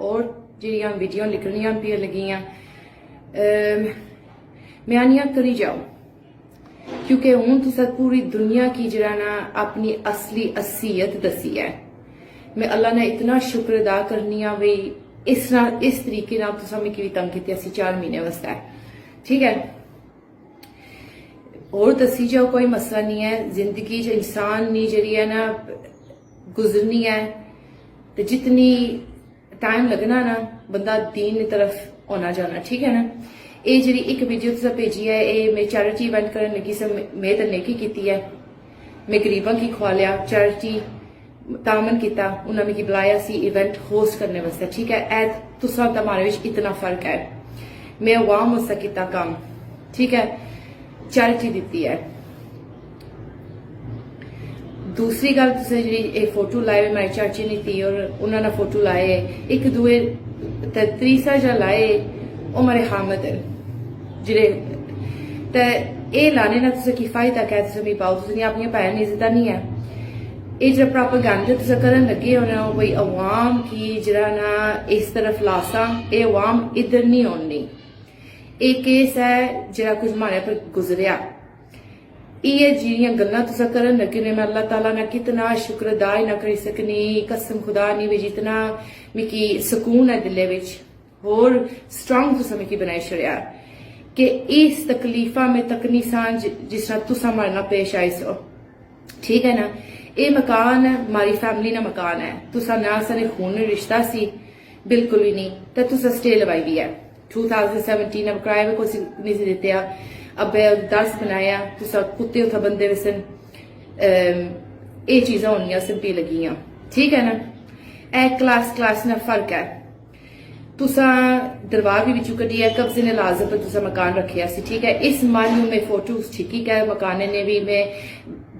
और ਜਿਹੜੀਆਂ ਵੀਡੀਓ ਲਿਖਣੀਆਂ ਪਈ ਲੱਗੀਆਂ मैं आनिया करी जाओ क्योंकि हूं तुसा पूरी दुनिया की जरा ना अपनी असली असीयत दसी है। मैं अल्लाह ने इतना शुक्र अदा करनी आ भाई इस तरीके ना तुसा मिगी भी तंग किया 4 महीने वास्ते, ठीक है। और दसी जाओ कोई मसला नहीं है, जिंदगी च इंसान नी जरी है ना गुजरनी है तो जितनी टाइम लगना ना बंदा दीन की तरफ आना जाना, ठीक है ना। ये जी एक वीडियो तुसा भेजी है ये मैं चैरिटी इवेंट करने लगी सी, मैं तो नेकी की है, मैं गरीबों की खुआ लिया चैरिटी तामन किया, उन्होंने मिगी बुलाया सी इवेंट होस्ट करने वास्ते, ठीक है। ऐ तुसा हमारे विच इतना फर्क है, मैं अवाम वास्ते किया काम, ठीक है, चैरिटी दी है। दूसरी गल तुसें जी फोटो लाए मेरी चाची ने थी और उन्होंने फोटो लाए एक दुए तीसरा जा लाए वो मेरे हामद जिरे ते ए लाने ना तुसें की फायदा क्या तुसें मी पाओ, तुसें अपनी भैन ने इज्जत नहीं है। ये जो प्रोपेगेंडा तुसें करन लगे हो ना भाई अवाम की जरा ना इस तरफ लासा, ये अवाम इधर नहीं आनी। एक केस है जरा कुछ हमारे पर गुजरिया, ये जिहड़ियां गल्लां तुसां करन लगे ने मैं अल्लाह ताला ने कितना शुक्र अदा ना करी सकनी, कसम खुदा नी वे जितना मिकी सुकून है दिले विच और स्ट्रांग तुसां मिकी बनाई छड़िया कि इस तकलीफा में तकनी सांझ जिस तरह तुसां हमारे नाल पेश आई सो, ठीक है ना। ये मकान हमारी फैमिली ना मकान है, तुसां ना सारे खून रिश्ता सी बिल्कुल भी नहीं, तो तुसां स्टे लवाई भी है 2017 में किराए में कोई नहीं सी दिते आ, अबे दर्स बनाया तुसा कुत्ते उथा बंदे वसन ये चीज़ां होनियां सिंपी लगियां, ठीक है ना। ए क्लास ना फर्क है। तुसा दरबार भी बिचू कड्डी है, कब्जे ने लाजम पर तुसा मकान रखिया सी, ठीक है। इस मन में फोटो छिकी कै मकाने ने भी मैं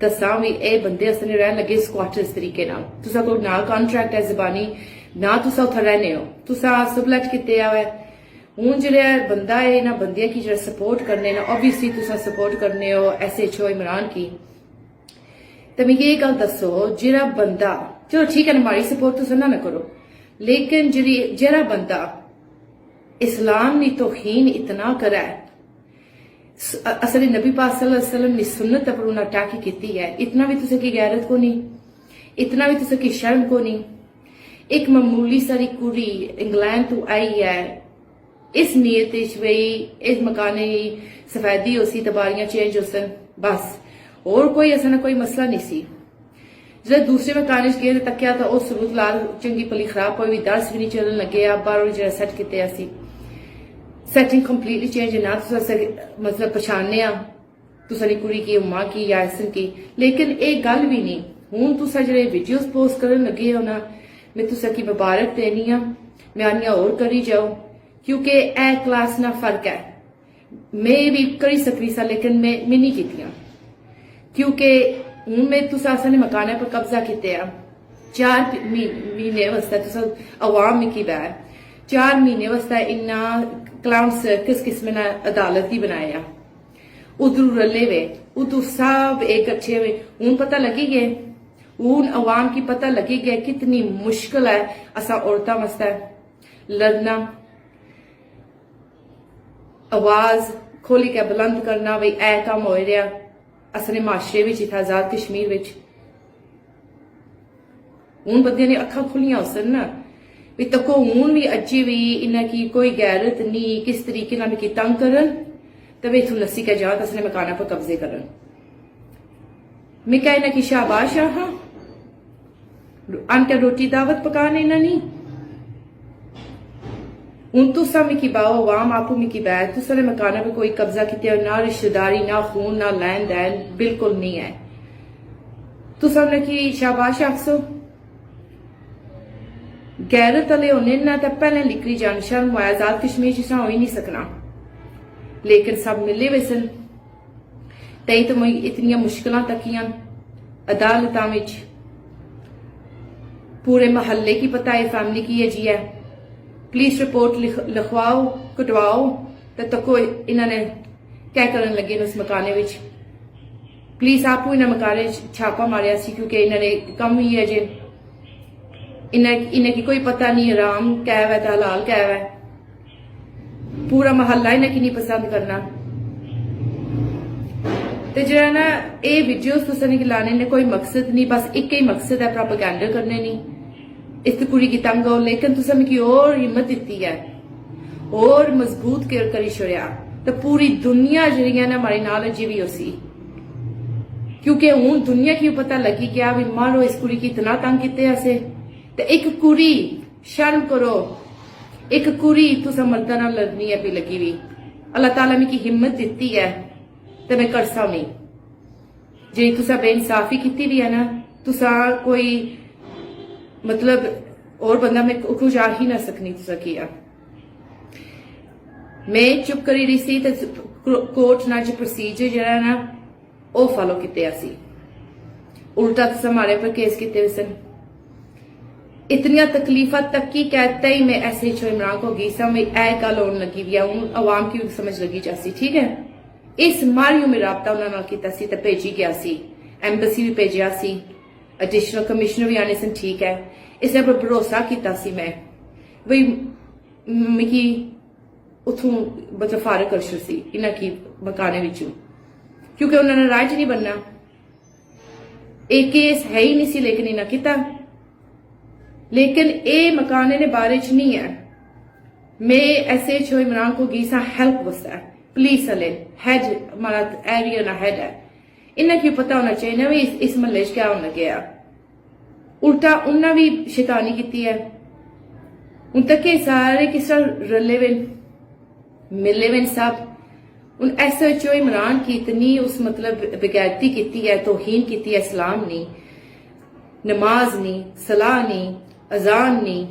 दसा भी ए बंदे असने रहन लगे स्क्वाटर इस तरीके नाल, तुसा कोई ना कॉन्ट्रैक्ट है जबानी ना तुसा उथा रहने हो, तुसा सबलेट किते हुआ हूं जो बंदा है ना बंदियां की जो सपोर्ट करने ना ऑब्वियसली तुसा सपोर्ट करने हो SHO इमरान की, तो मैं ये गल दसो जरा बंदा चलो ठीक है हमारी सपोर्ट तुसा ना करो, लेकिन जरा बंदा इस्लाम की तौहीन इतना करा है, असल नबी पाक सल्लल्लाहु अलैहि वसल्लम ने सुन्नत पर उन्हें अटैक की है, इतना भी तुसा की गैरत को नहीं, इतना भी तुसा की शर्म को नहीं। एक मामूली सारी कुड़ी इंग्लैंड तो आई है इस नीयत वही इस मकाने सफेदी हो सी तबारियां चेंज हो सन बस, और कोई ऐसा ना कोई मसला नहीं सी। जो दूसरे मकाने गए तकिया तो उस सूरत लाल चंगी भली खराब कोई भी दर्स भी नहीं चलन लगे, आप बाहरों जो सैट किते सी सैटिंग कंप्लीटली चेंज ना तुसा मतलब पछाने आ तुसा दी कुड़ी की उम्मा की या ऐसन की, लेकिन एक गल भी नहीं। हूं तुसा जो वीडियोस पोस्ट करन लगे हो ना मैं तुसा की मुबारक देनी आ, मैं आनिया और करी जाओ क्योंकि ए क्लास ना फर्क है। मैं भी करी सकती सा लेकिन मैं नहीं की, क्योंकि हूं मैं तुसा ने मकाने पर कब्जा किया 4 महीने वास्ते तुसा अवाम में की बैर 4 महीने वास्ते इन्ना क्लाउन सर्कस किस्म ना अदालत ही बनाया, उधर रले वे उधर सब एक अच्छे वे। हूं पता लगी गए, हूं अवाम की पता लगी गया कितनी मुश्किल है असा औरतों वास्ते लड़ना, आवाज खोली के बुलंद करना भी ए काम हो रहा असने माशरे विच इत्थे आजाद कश्मीर विच। हूं बंदियां ने अखा खुलियां उसन ना भी तको हूं भी अज्जी भी इन्ना की कोई गैरत नहीं किस तरीके नाल मिकी तंग करन तो वे इथों नस्सी के जात असने मकाना पर कब्जे करन। मैं क्या इन्ना की शाबाश हाँ आंटे रोटी दावत पकाने इन्ना नहीं। हूं तुसा मिकी बाओ वाम आपू मिकी बैठ तुसा ने मकाना पे कोई कब्जा किया ना रिश्तेदारी ना खून ना लैन दैन बिल्कुल नहीं है। तुसा ने की शाबाश आखसो गैरत वाले होने ना तो पहले निकली जान शर्म आजाद कश्मीर जिस तरह हो ही नहीं सकना, लेकिन सब मिले वैसन तई तो मैं इतनी मुश्किल तकियां अदालत विच पूरे महल्ले की पता है फैमिली की है जी है, पुलिस रिपोर्ट लिखवाओ कटवाओ तो तको इन्होंने क्या करन लगे उस मकाने विच। पुलिस आपू इन्हें मकाने छापा मारिया सी क्योंकि इन्होंने कम ही है जे इन्हें की कोई पता नहीं हराम कैव है तो हलाल कैव है। पूरा महल्ला इन्हें की नहीं पसंद करना। ते जरा ना ये वीडियोस तुसें लाने ने कोई मकसद नहीं, बस एक ही मकसद है प्रोपेगेंडा करने नहीं। इस कुड़ी की तंग हो, लेकिन तुसें मिगी और हिम्मत दी है और मजबूत करी छोड़िया तो पूरी दुनिया जी ना हमारी नाल अजे भी उसी, क्योंकि हूं दुनिया की पता लगी गया भी मारो इस कुड़ी की इतना तंग किते असे। ते एक कुड़ी शर्म करो, एक कुड़ी तुसा मर्दा नाल लड़नी है भी लगी हुई। अल्लाह ताला मिगी हिम्मत दी है तो मैं करसा नहीं। जी तुसा बेइंसाफी की भी है ना, तुसा कोई मतलब और बंदा मैं कुछ आ ही ना सकनी तुसा किया। मैं चुप करी रही सी तो कोर्ट ना जो प्रोसीजर जरा ना वो फॉलो किते असी, उल्टा तुसा हमारे पर केस किते सन। इतनिया तकलीफा तक की कहते ही मैं SHO इमरान को गई सा, मैं ए गल होने लगी भी हूं अवाम की समझ लगी जासी। ठीक है, इस मारियो में राबता उन्होंने किया सी तो भेजी गया सी, एम्बेसी भी भेजा सी, एडिशनल कमिश्नर भी आने सन। ठीक है, इस पर भरोसा किया सी मैं बई मिगी उथों मतलब फारग कर सी इन्हें की मकाने विचों, क्योंकि उन्होंने राज नहीं बनना। एक केस है ही नहीं सी लेकिन इन्हें किया। लेकिन ये मकाने ने बारे च नहीं है। मैं SHO इमरान को गई सा हेल्प वास्ते, पुलिस वाले हेड हमारा एरिया ना हेड है, इन्हें क्यों पता होना चाहिए ना भी इस महल्ले च क्या होना गया। उल्टा उन्हें भी शैतानी की है। हूं तक के सारे किस रले वे मिले वे सब। उन SHO इमरान की इतनी उस मतलब बेगैरती की है, तौहीन की है, इस्लाम नहीं, नमाज नहीं, सलाह नहीं, अजान नहीं।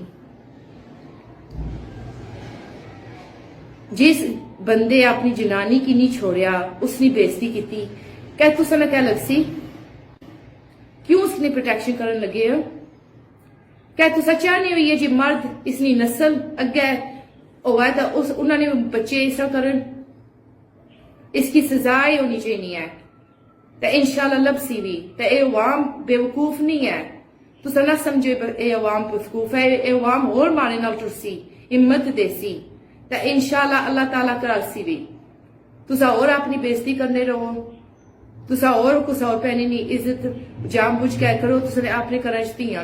जिस बंदे अपनी जनानी की नहीं छोड़िया उसने बेइज्जती की, क्या तुसा क्या लग सी क्यों उसने प्रोटेक्शन करने लगे हो? क्या तुसा चाहनी हुई है जी मर्द इसनी नस्ल अगे होगा तो उस उन्होंने बच्चे इस तरह करन? इसकी सजा ही होनी चाहिए है तो इंशाल्लाह लबसी भी। तो ये अवाम बेवकूफ नहीं है, तुसा ना समझो ये अवाम बेवकूफ है। ये अवाम होर मारे नाल टुरसी, हिम्मत देसी तो इंशाल्लाह अल्लाह ताला करासी भी। तुसा और अपनी बेइज्जती करने रहो, तुसा और कुछ और पैनी नहीं इज्जत जाम बुझ के करो। तुसने अपने घर च धियां,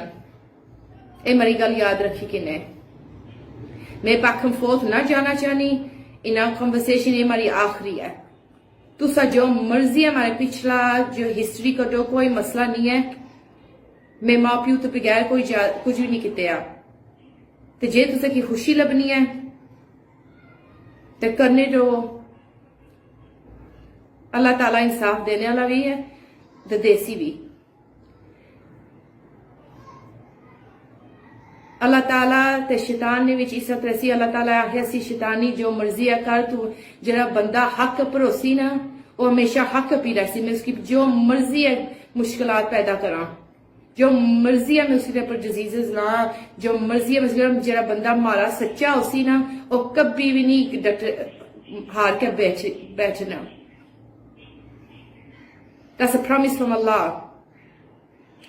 ये मेरी गल याद रखी कि ने मैं बैक एंड फोर्थ ना जाना चाहनी इन कन्वर्सेशन। ये हमारी आखिरी है। तुसा जो मर्जी है हमारे पिछला जो हिस्ट्री कटो, कोई मसला नहीं है। मैं मां प्यू तो बगैर कोई कुछ भी नहीं किया। तो जे तुसा की खुशी लभनी है तो करने जो अल्लाह ताला इंसाफ देने वाला भी है तो देसी भी। अल्लाह ताला ते शैतान ने विच इस तरह सी अल्लाह ताला आखिया सी शैतानी जो मर्जी है कर, तू जरा बंदा हक भरोसी ना वो हमेशा हक पी रही। मैं उसकी जो मर्जी है मुश्किलात पैदा करा, जो मर्जी है मैं उसके ऊपर डिजीजेस ला, जो मर्जी है मैं जरा बंदा मारा सच्चा उसी ना वो कभी भी नहीं डट हार के बैठना। That's a promise from Allah.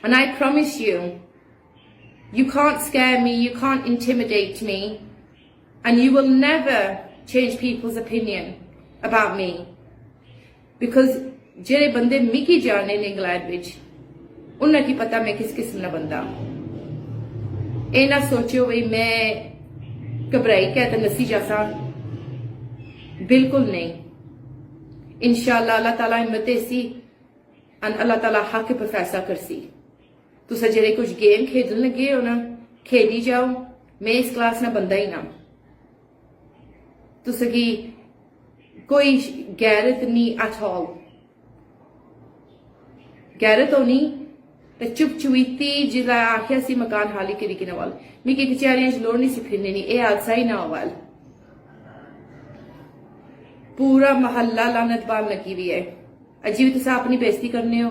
And I promise you, you can't scare me, you can't intimidate me, and you will never change people's opinion about me. Because जेरे बंदे मिकी जाने ने इंग्लैंड विच उन्हें की पता मैं किस किस्म ना बंदा। ए ना सोचो भाई मैं घबराई क्या तो नसी जासा, बिल्कुल नहीं। इंशाल्लाह अल्लाह ताला हिम्मत देसी और अल्लाह ताला हक पर फैसला करसी। तुसा जेरे कुछ गेम खेडन लगे हो ना खेडी जाओ, मैं इस क्लास ना बंदा ही ना। तुसा की कोई गैरत नहीं एट ऑल, गैरत होनी तो चुप चुवीती जिला आखिया सी मकान हाली करी कि नवाल मिगी कचहरियां च लोड़ नहीं सी फिरने नहीं, ये हादसा ही ना होवाल। पूरा महल्ला लानत बान लगी हुई है। अजी भी तुसा अपनी बेइज्जती करने हो।